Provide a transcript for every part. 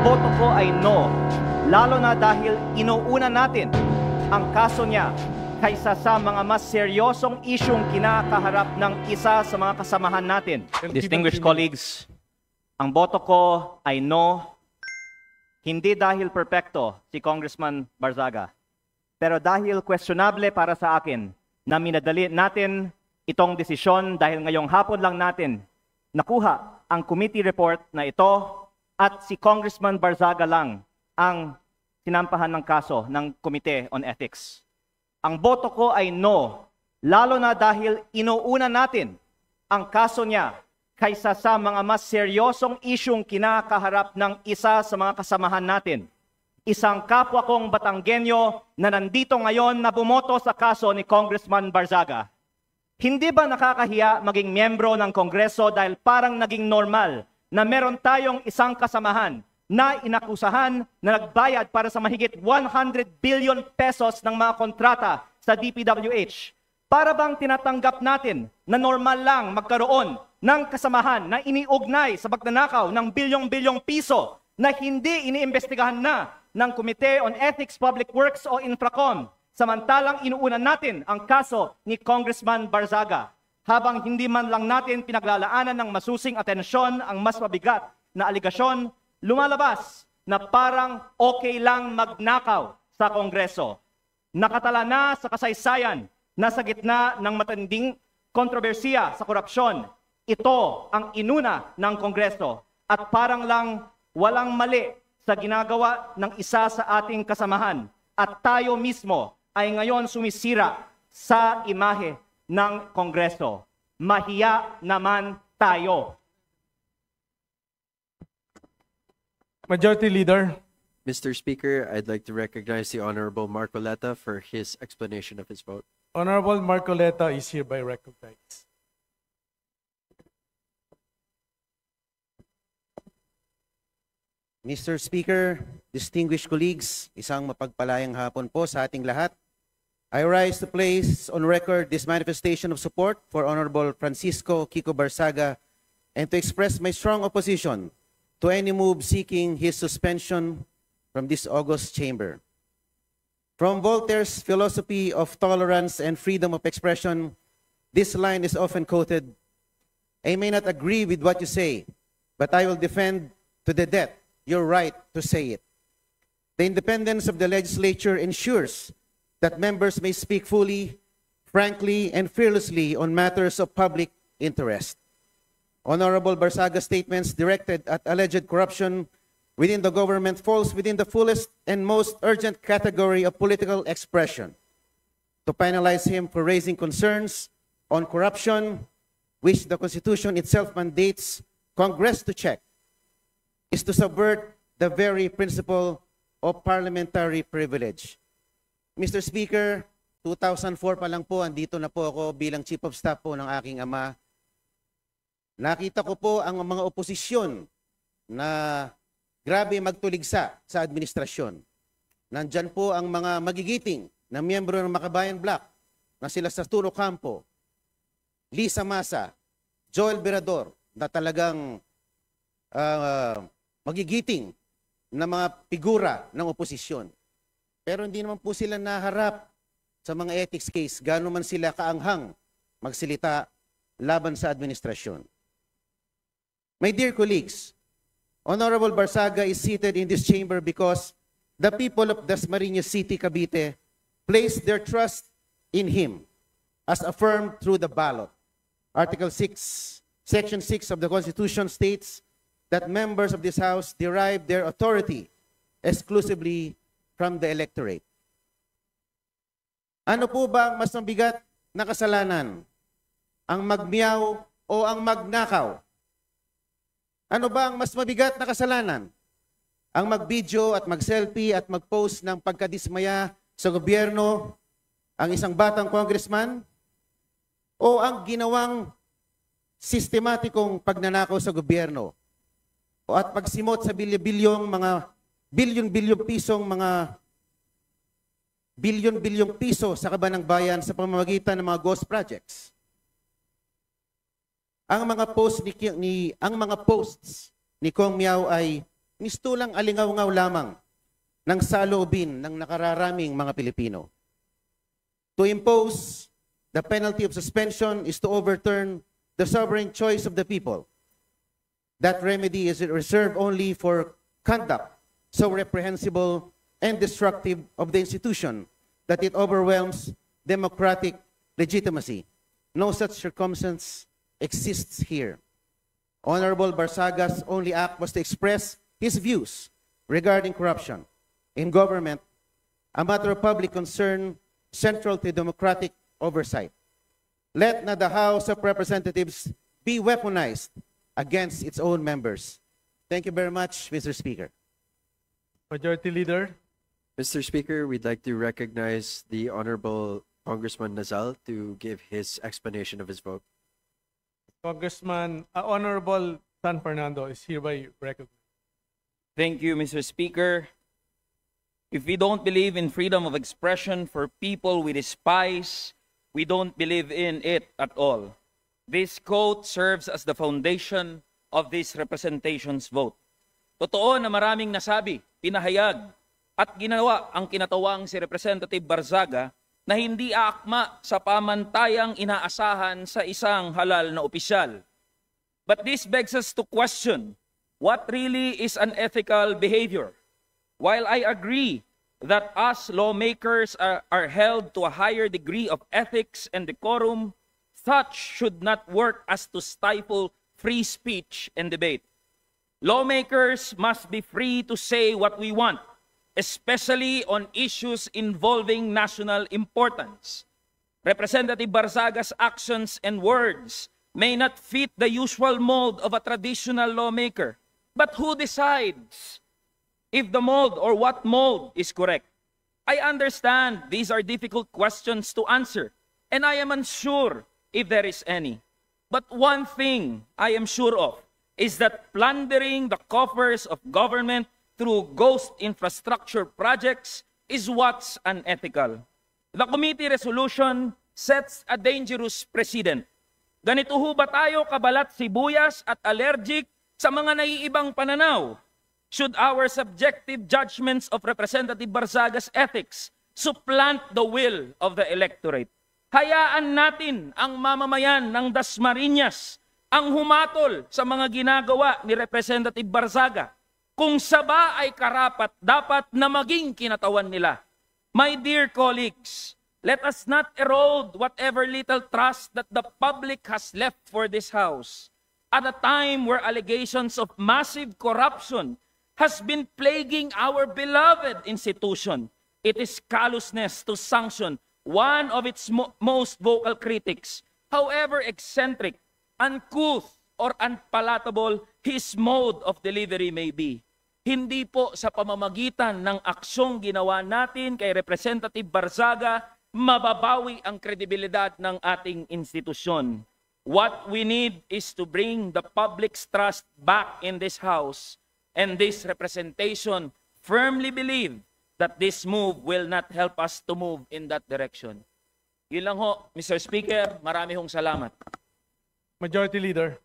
boto ko ay no, lalo na dahil inuuna natin ang kaso niya kaysa sa mga mas seryosong isyong kinakaharap ng isa sa mga kasamahan natin. Distinguished colleagues, ang boto ko ay no, hindi dahil perpekto si Congressman Barzaga, pero dahil questionable para sa akin na minadali natin itong desisyon dahil ngayong hapon lang natin nakuha ang committee report na ito at si Congressman Barzaga lang ang sinampahan ng kaso ng Committee on Ethics. Ang boto ko ay no, lalo na dahil inuuna natin ang kaso niya kaysa sa mga mas seryosong isyong kinakaharap ng isa sa mga kasamahan natin. Isang kapwa kong Batanggenyo na nandito ngayon na bumoto sa kaso ni Congressman Barzaga. Hindi ba nakakahiya maging miyembro ng Kongreso dahil parang naging normal na meron tayong isang kasamahan na inakusahan na nagbayad para sa mahigit 100 billion pesos ng mga kontrata sa DPWH? Para bang tinatanggap natin na normal lang magkaroon ng kasamahan na iniugnay sa pagnanakaw ng bilyong-bilyong piso na hindi iniimbestigahan na ng Committee on Ethics, Public Works o Infracom, samantalang inuunan natin ang kaso ni Congressman Barzaga, habang hindi man lang natin pinaglalaanan ng masusing atensyon ang mas mabigat na aligasyon, lumalabas na parang okay lang magnakaw sa Kongreso. Nakatala na sa kasaysayan na sa gitna ng matinding kontrobersiya sa korupsyon, ito ang inuna ng Kongreso at parang lang walang mali sa ginagawa ng isa sa ating kasamahan at tayo mismo ay ngayon sumisira sa imahe ng Kongreso. Mahiya naman tayo. Majority Leader. Mr. Speaker, I'd like to recognize the Honorable Marcoleta for his explanation of his vote. Honorable Marcoleta is hereby recognized. Mr. Speaker, distinguished colleagues, isang mapagpalayang hapon po sa ating lahat. I rise to place on record this manifestation of support for Honorable Francisco Kiko Barzaga and to express my strong opposition to any move seeking his suspension from this august chamber. From Voltaire's philosophy of tolerance and freedom of expression, this line is often quoted, "I may not agree with what you say, but I will defend to the death your right to say it." The independence of the legislature ensures that members may speak fully, frankly, and fearlessly on matters of public interest. Honorable Barzaga's statements directed at alleged corruption within the government falls within the fullest and most urgent category of political expression. To penalize him for raising concerns on corruption, which the Constitution itself mandates Congress to check, is to subvert the very principle of parliamentary privilege. Mr. Speaker, 2004 pa lang po, andito na po ako bilang Chief of Staff po ng aking ama. Nakita ko po ang mga oposisyon na grabe magtuligsa sa administrasyon. Nandyan po ang mga magigiting na miyembro ng Makabayan Bloc na sila Sasturo Campo, Lisa Masa, Joel Berador na talagang magigiting na mga figura ng oposisyon. Pero hindi naman po sila naharap sa mga ethics case, gaano man sila kaanghang magsilita laban sa administrasyon. My dear colleagues, Honorable Barzaga is seated in this chamber because the people of Dasmariñas City, Cavite, placed their trust in him as affirmed through the ballot. Article 6, Section 6 of the Constitution states that members of this House derive their authority exclusively from the electorate. Ano po ba ang mas mabigat na kasalanan? Ang magmiyaw o ang magnakaw? Ano ba ang mas mabigat na kasalanan? Ang mag-video at mag-selfie at mag-post ng pagkadismaya sa gobyerno, ang isang batang congressman? O ang ginawang sistematikong pagnanakaw sa gobyerno? O at pagsimot sa bilyon-bilyong piso sa kaban ng bayan sa pamamagitan ng mga ghost projects? Ang mga posts ni Kong Miao ay mistulang alingaw-ngaw lamang ng saloobin ng nakararaming mga Pilipino. To impose the penalty of suspension is to overturn the sovereign choice of the people. That remedy is reserved only for conduct so reprehensible and destructive of the institution that it overwhelms democratic legitimacy. No such circumstance exists here. Honorable Barsaga's only act was to express his views regarding corruption in government, a matter of public concern central to democratic oversight. Let not the House of Representatives be weaponized against its own members. Thank you very much, Mr. Speaker. Majority Leader. Mr. Speaker, we'd like to recognize the Honorable Congressman Nazal to give his explanation of his vote. Honorable San Fernando is hereby recognized. Thank you, Mr. Speaker. If we don't believe in freedom of expression for people we despise, we don't believe in it at all. This quote serves as the foundation of this representation's vote. Totoo na maraming nasabi, pinahayag, at ginawa ang kinatawang si Representative Barzaga na hindi aakma sa pamantayang inaasahan sa isang halal na opisyal. But this begs us to question what really is unethical behavior. While I agree that us lawmakers are held to a higher degree of ethics and decorum, such should not work as to stifle free speech and debate. Lawmakers must be free to say what we want, especially on issues involving national importance. Representative Barzaga's actions and words may not fit the usual mold of a traditional lawmaker. But who decides if the mold or what mold is correct? I understand these are difficult questions to answer, and I am unsure if there is any. But one thing I am sure of is that plundering the coffers of government through ghost infrastructure projects is what's unethical. The committee resolution sets a dangerous precedent. Ganito ho ba tayo kabalat sibuyas at allergic sa mga naiibang pananaw? Should our subjective judgments of Representative Barzaga's ethics supplant the will of the electorate? Hayaan natin ang mamamayan ng Dasmariñas ang humatol sa mga ginagawa ni Representative Barzaga. Kung saba ay karapat dapat na maging kinatawan nila. My dear colleagues, let us not erode whatever little trust that the public has left for this House at a time where allegations of massive corruption has been plaguing our beloved institution. It is callousness to sanction one of its most vocal critics, however eccentric, uncouth, or unpalatable his mode of delivery may be. Hindi po sa pamamagitan ng aksyong ginawa natin kay Representative Barzaga mababawi ang kredibilidad ng ating institusyon. What we need is to bring the public's trust back in this House, and this representation firmly believe that this move will not help us to move in that direction. Yun lang ho, Mr. Speaker, marami hong salamat. Majority Leader.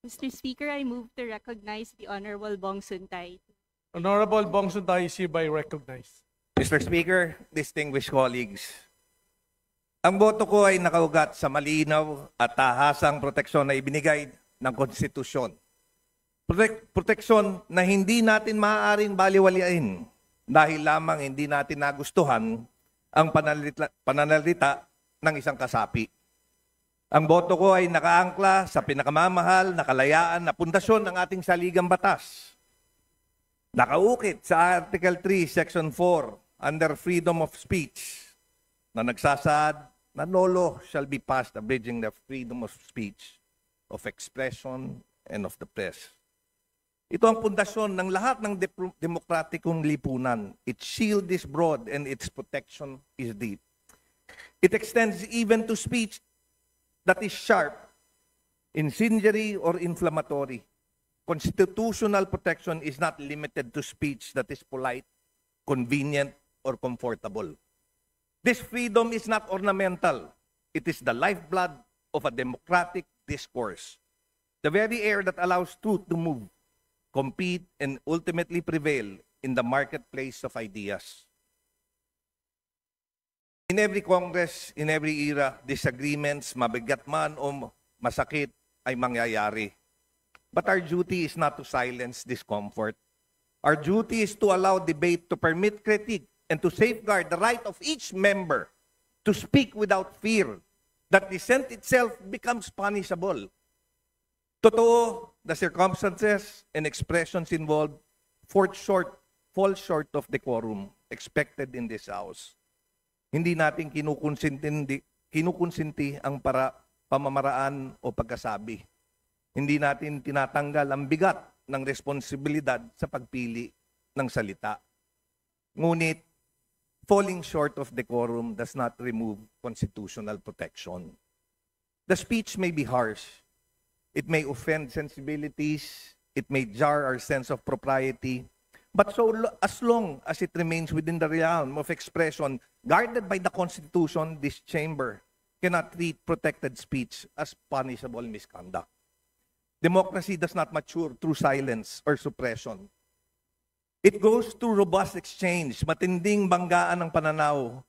Mr. Speaker, I move to recognize the Honorable Bong Suntay. Honorable Bong Suntay is hereby recognized. Mr. Speaker, distinguished colleagues, ang boto ko ay nakaugat sa malinaw at tahasang proteksyon na ibinigay ng konstitusyon. Proteksyon na hindi natin maaaring baliwalain dahil lamang hindi natin nagustuhan ang pananalita ng isang kasapi. Ang boto ko ay nakaangkla sa pinakamamahal na kalayaan na pundasyon ng ating saligang batas. Nakaukit sa Article 3, Section 4, under freedom of speech, na nagsasaad na no law shall be passed abridging the freedom of speech, of expression, and of the press. Ito ang pundasyon ng lahat ng demokratikong lipunan. Its shield is broad and its protection is deep. It extends even to speech that is sharp, incendiary, or inflammatory. Constitutional protection is not limited to speech that is polite, convenient, or comfortable. This freedom is not ornamental. It is the lifeblood of a democratic discourse. The very air that allows truth to move, compete, and ultimately prevail in the marketplace of ideas. In every Congress, in every era, disagreements, mabigat man o masakit, ay mangyayari. But our duty is not to silence discomfort. Our duty is to allow debate, to permit critique, and to safeguard the right of each member to speak without fear that dissent itself becomes punishable. Totoo, the circumstances and expressions involved fall short of decorum expected in this House. Hindi natin kinukonsinti ang pamamaraan o pagkasabi. Hindi natin tinatanggal ang bigat ng responsibilidad sa pagpili ng salita. Ngunit, falling short of decorum does not remove constitutional protection. The speech may be harsh. It may offend sensibilities. It may jar our sense of propriety. But as long as it remains within the realm of expression guarded by the Constitution, this chamber cannot treat protected speech as punishable misconduct. Democracy does not mature through silence or suppression. It goes through robust exchange, matinding banggaan ng pananaw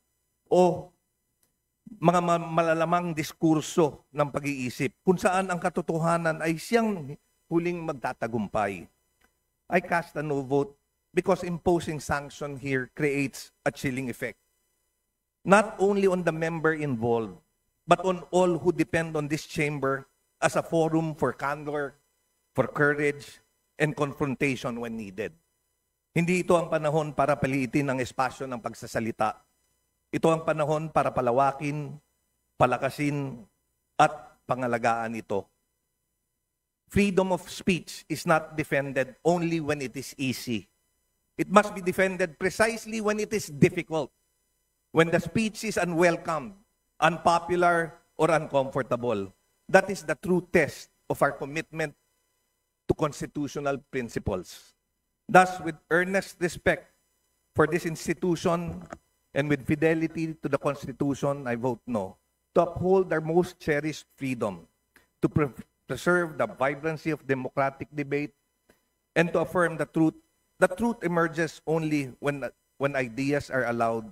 o mga malalamang diskurso ng pag-iisip kung saan ang katotohanan ay siyang huling magtatagumpay. I cast a no vote because imposing sanction here creates a chilling effect. Not only on the member involved, but on all who depend on this chamber as a forum for candor, for courage, and confrontation when needed. Hindi ito ang panahon para paliitin ang espasyo ng pagsasalita. Ito ang panahon para palawakin, palakasin, at pangalagaan ito. Freedom of speech is not defended only when it is easy. It must be defended precisely when it is difficult, when the speech is unwelcome, unpopular, or uncomfortable. That is the true test of our commitment to constitutional principles. Thus, with earnest respect for this institution and with fidelity to the Constitution, I vote no, to uphold our most cherished freedom, to preserve the vibrancy of democratic debate, and to affirm the truth. The truth emerges only when ideas are allowed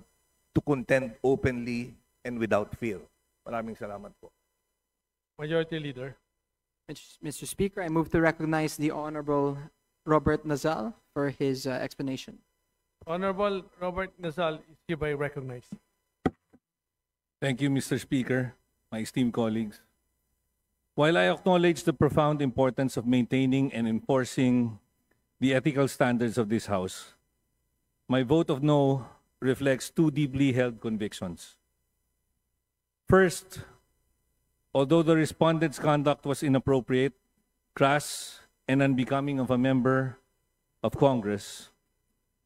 to contend openly and without fear. Maraming salamat po. Majority Leader. Mr. Speaker, I move to recognize the Honorable Robert Nazal for his explanation. Honorable Robert Nazal is hereby recognized. Thank you, Mr. Speaker, my esteemed colleagues. While I acknowledge the profound importance of maintaining and enforcing the ethical standards of this House, my vote of no reflects two deeply held convictions. First, although the respondent's conduct was inappropriate, crass, and unbecoming of a member of Congress,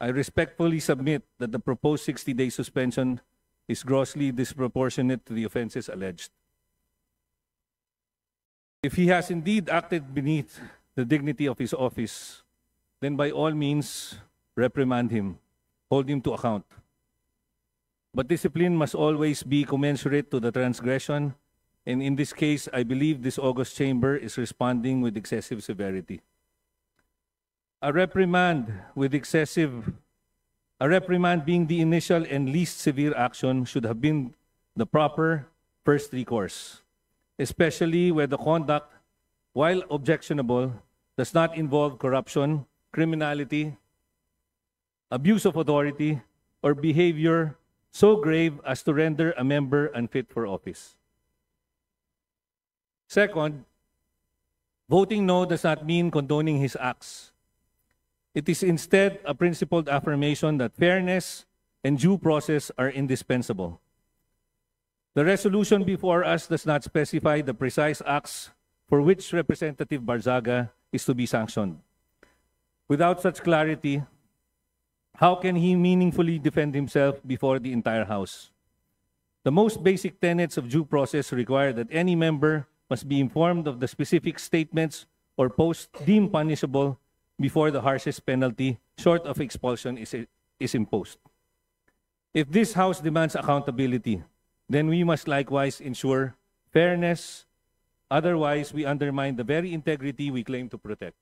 I respectfully submit that the proposed 60-day suspension is grossly disproportionate to the offenses alleged. If he has indeed acted beneath the dignity of his office, then by all means, reprimand him, hold him to account. But discipline must always be commensurate to the transgression, and in this case, I believe this august chamber is responding with excessive severity. A reprimand being the initial and least severe action should have been the proper first recourse, especially where the conduct, while objectionable, does not involve corruption, criminality, abuse of authority, or behavior so grave as to render a member unfit for office. Second, voting no does not mean condoning his acts. It is instead a principled affirmation that fairness and due process are indispensable. The resolution before us does not specify the precise acts for which Representative Barzaga is to be sanctioned. Without such clarity, how can he meaningfully defend himself before the entire House? The most basic tenets of due process require that any member must be informed of the specific statements or posts deemed punishable before the harshest penalty, short of expulsion, is imposed. If this House demands accountability, then we must likewise ensure fairness. Otherwise, we undermine the very integrity we claim to protect.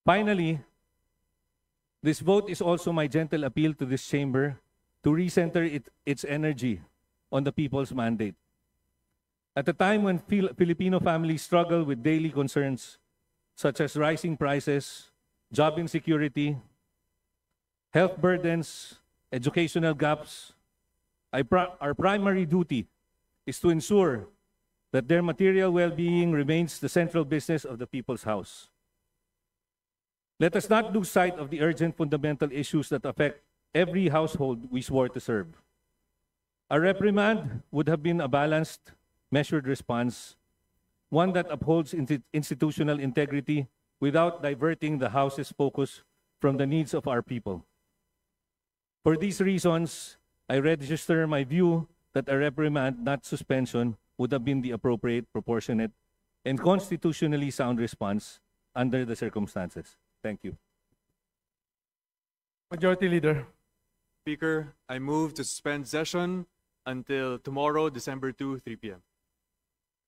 Finally, this vote is also my gentle appeal to this chamber to recenter its energy on the people's mandate. At a time when Filipino families struggle with daily concerns such as rising prices, job insecurity, health burdens, educational gaps, our primary duty is to ensure that their material well-being remains the central business of the people's house. Let us not lose sight of the urgent fundamental issues that affect every household we swore to serve. A reprimand would have been a balanced, measured response, one that upholds institutional integrity without diverting the House's focus from the needs of our people. For these reasons, I register my view that a reprimand, not suspension, would have been the appropriate, proportionate, and constitutionally sound response under the circumstances. Thank you. Majority Leader. Speaker, I move to suspend session until tomorrow, December 2, 3 p.m.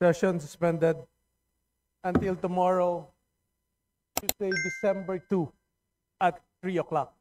Session suspended until tomorrow, Tuesday, December 2 at 3 o'clock.